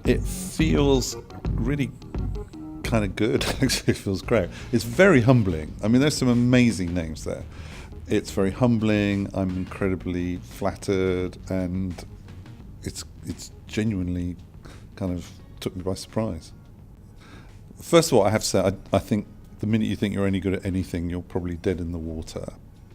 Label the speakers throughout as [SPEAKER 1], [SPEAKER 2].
[SPEAKER 1] It feels really kind of good. Actually, it feels great. It's very humbling. I mean, there's some amazing names there. It's very humbling. I'm incredibly flattered, and it's genuinely kind of took me by surprise. First of all, I have to say, I think the minute you think you're any good at anything, you're probably dead in the water.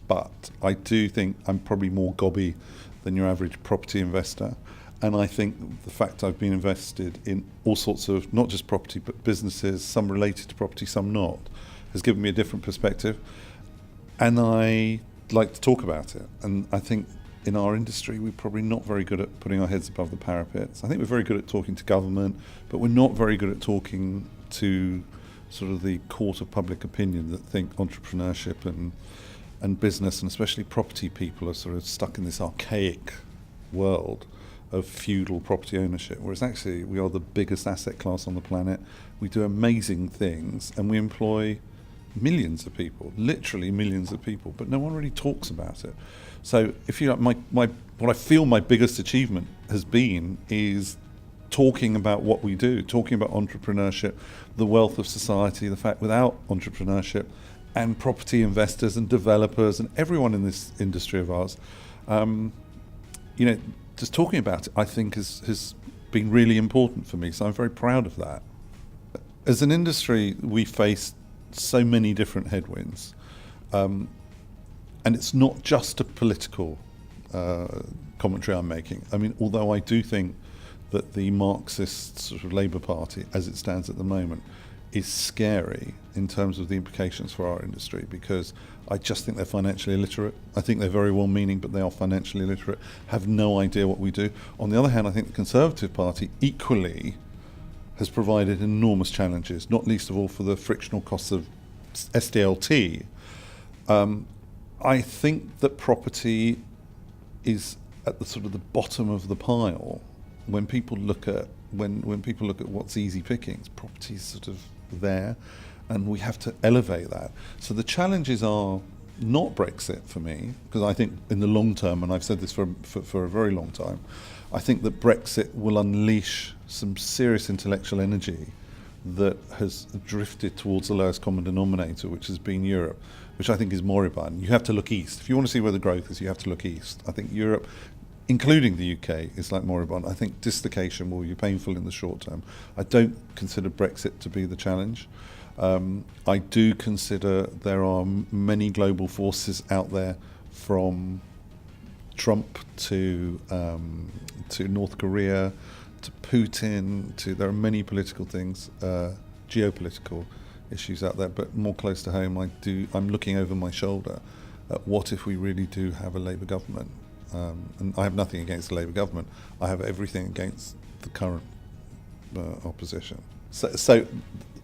[SPEAKER 1] But I do think I'm probably more gobby than your average property investor. And I think the fact I've been invested in all sorts of, not just property, but businesses, some related to property, some not, has given me a different perspective. And I like to talk about it. And I think in our industry, we're probably not very good at putting our heads above the parapet. I think we're very good at talking to government, but we're not very good at talking to sort of the court of public opinion that think entrepreneurship and business, and especially property people, are sort of stuck in this archaic world of feudal property ownership, whereas actually we are the biggest asset class on the planet. We do amazing things, and we employ millions of people, literally millions of people, but no one really talks about it. So if you like, my what I feel my biggest achievement has been is talking about what we do, talking about entrepreneurship, the wealth of society, the fact without entrepreneurship and property investors and developers and everyone in this industry of ours, just talking about it, I think has been really important for me. So I'm very proud of that. As an industry, we face so many different headwinds. And it's not just a political commentary I'm making. I mean, although I do think that the Marxist sort of Labour Party, as it stands at the moment, is scary in terms of the implications for our industry, because I just think they're financially illiterate. I think they're very well-meaning, but they are financially illiterate, have no idea what we do. On the other hand, I think the Conservative Party equally has provided enormous challenges, not least of all for the frictional costs of SDLT. I think that property is at the sort of the bottom of the pile when people look at when people look at what's easy pickings. Property is sort of there, and we have to elevate that. So the challenges are not Brexit for me, because I think in the long term, and I've said this for a very long time, I think that Brexit will unleash some serious intellectual energy that has drifted towards the lowest common denominator, which has been Europe, which I think is moribund. You have to look east. If you want to see where the growth is, you have to look east. I think Europe, including the UK, is like moribund. I think dislocation will be painful in the short term. I don't consider Brexit to be the challenge. I do consider there are many global forces out there, from Trump to North Korea to Putin, there are many political things, geopolitical issues out there, but more close to home, I'm looking over my shoulder at what if we really do have a Labour government. And I have nothing against the Labour government. I have everything against the current opposition. So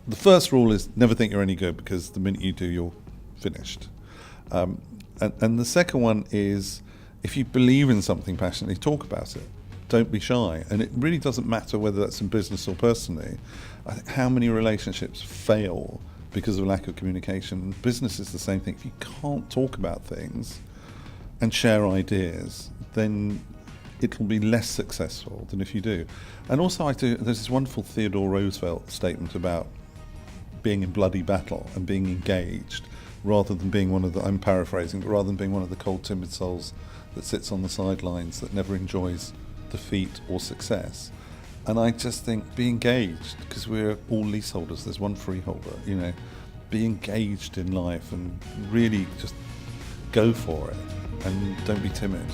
[SPEAKER 1] the first rule is never think you're any good, because the minute you do, you're finished. And the second one is, if you believe in something passionately, talk about it. Don't be shy. And it really doesn't matter whether that's in business or personally. I think how many relationships fail because of lack of communication. Business is the same thing. If you can't talk about things and share ideas, then it'll be less successful than if you do. And also there's this wonderful Theodore Roosevelt statement about being in bloody battle and being engaged, rather than being I'm paraphrasing, but rather than being one of the cold, timid souls that sits on the sidelines, that never enjoys defeat or success. And I just think, be engaged, because we're all leaseholders, there's one freeholder, be engaged in life and really just go for it, and don't be timid.